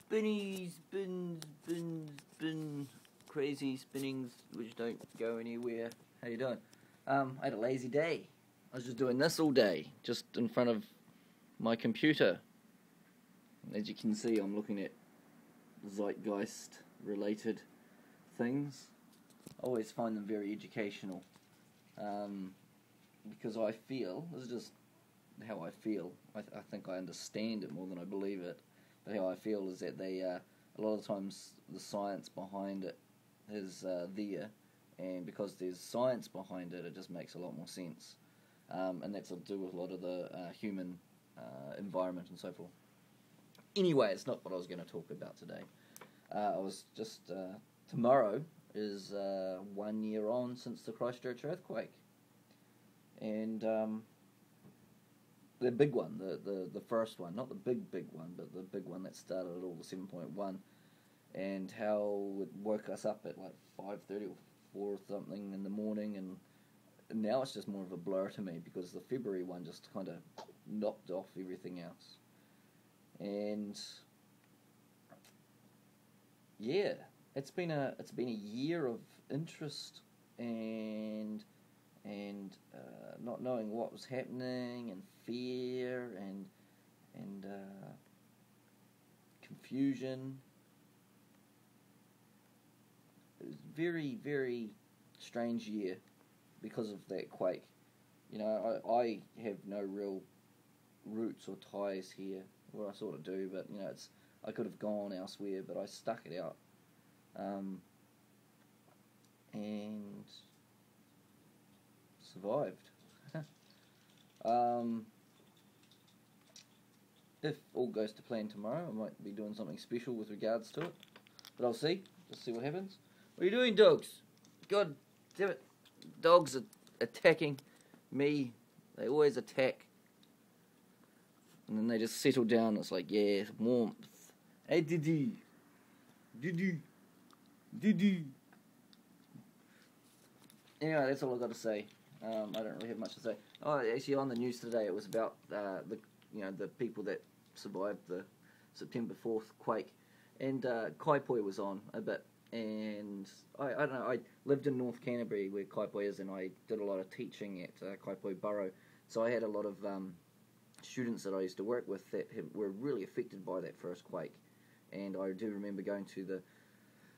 spinny, spin, crazy spinnings which don't go anywhere. How you doing? I had a lazy day. I was just doing this all day, just in front of my computer. As you can see, I'm looking at zeitgeist-related things. I always find them very educational, because I feel, this is just how I feel, I think I understand it more than I believe it, but how I feel is that they, a lot of times the science behind it is there, and because there's science behind it, it just makes a lot more sense, and that's to do with a lot of the human environment and so forth. Anyway, it's not what I was going to talk about today. I was just, tomorrow is 1 year on since the Christchurch earthquake, and the big one, the first one, not the big one, but the big one that started at all, the 7.1, and how it woke us up at like 5:30 or 4 or something in the morning, and now it's just more of a blur to me because the February one just kind of knocked off everything else. And yeah, it's been a year of interest and not knowing what was happening, and fear and confusion. It was a very, very strange year because of that quake. You know, I have no real roots or ties here. Well, I sort of do, but you know, I could have gone elsewhere, but I stuck it out, and survived. If all goes to plan tomorrow, I might be doing something special with regards to it, but I'll see. Just see what happens. What are you doing, dogs? God damn it! Dogs are attacking me. They always attack. And then they just settle down. It's like, yeah, warmth. Hey, Diddy. Anyway, that's all I've got to say. I don't really have much to say. Oh, actually, on the news today, it was about the people that survived the September 4th quake, and Kaipoi was on a bit. And I don't know. I lived in North Canterbury, where Kaipoi is, and I did a lot of teaching at Kaipoi Borough. So I had a lot of students that I used to work with that were really affected by that first quake, and I do remember going to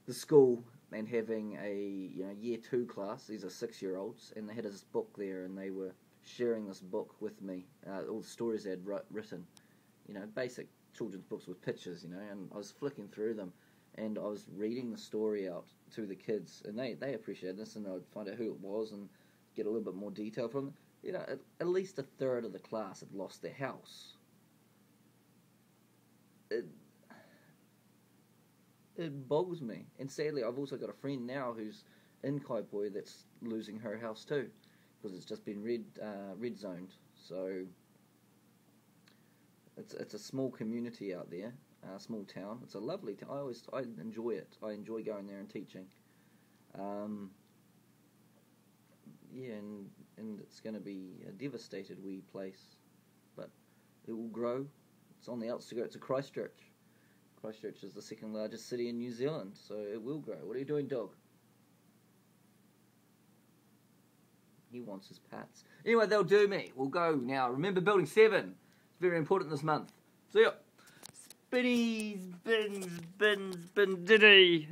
the school and having a year 2 class. These are 6-year-olds, and they had this book there, and they were sharing this book with me, all the stories they had written, basic children's books with pictures, and I was flicking through them, and I was reading the story out to the kids, and they appreciated this, and I'd find out who it was and get a little bit more detail from them. At least a third of the class had lost their house. It boggles me. And sadly, I've also got a friend now who's in Kaipoi that's losing her house too, because it's just been red zoned. So it's a small community out there, a small town. It's a lovely town. I enjoy it. I enjoy going there and teaching. Yeah, and it's going to be a devastated wee place, but it will grow. It's on the outskirts of Christchurch. Christchurch is the second largest city in New Zealand, so it will grow. What are you doing, dog? He wants his pats. Anyway, they'll do me. We'll go now. Remember Building 7. It's very important this month. See ya. Spinnies, bins, diddy.